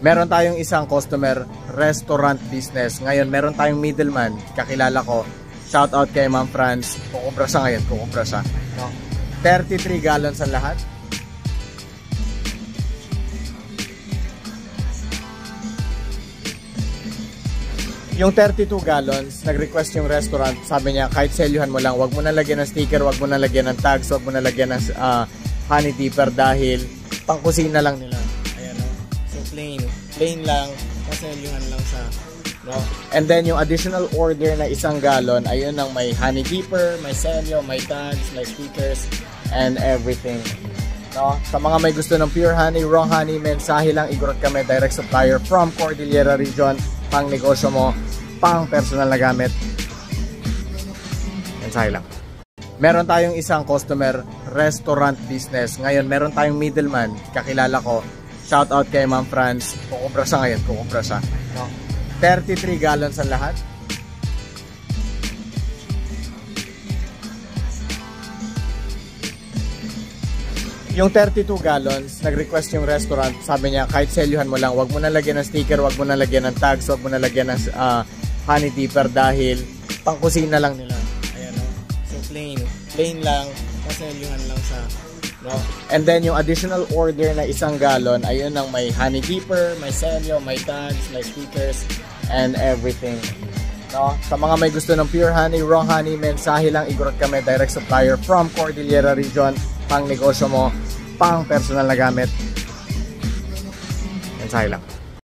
Meron tayong isang customer, restaurant business. Ngayon, meron tayong middleman, kakilala ko. Shout out kay Ma'am Franz. Kukubra siya ngayon, kukubra siya. 33 gallons ang lahat. Yung 32 gallons, nag-request yung restaurant. Sabi niya, kahit selyuhan mo lang, wag mo na lagyan ng sticker, wag mo na lagyan ng tags, wag mo na lagyan ng honey dipper dahil pangkusina lang nila. So plain lang, paselyuhan lang siya, no? And then yung additional order na 1 gallon, ayun ang may honey dipper, may selyo, may tags, may stickers, and everything, no? Sa mga may gusto ng pure honey, raw honey, mensahe lang, igurot kami, direct supplier from Cordillera Region, pang negosyo mo, pang personal na gamit, mensahe lang. Meron tayong isang customer, restaurant business. Ngayon, meron tayong middleman, kakilala ko. Shout out kay Ma'am Franz. Kukubra siya ngayon, kukubra siya. 33 gallons ang lahat. Yung 32 gallons, nag-request yung restaurant. Sabi niya, kahit selyuhan mo lang, wag mo na lagyan ng sticker, wag mo na lagyan ng tags, wag mo na lagyan ng honey dipper dahil pangkusina lang nila. Ayan, no? So plain lang, paselyuhan lang siya, no? And then yung additional order na 1 gallon, ayun ang may honey dipper, may selyo, may tags, may stickers, and everything, no? Sa mga may gusto ng pure honey, raw honey, mensahe lang, igurot kami, direct supplier from Cordillera Region, pang negosyo mo, pang personal na gamit, mensahe lang.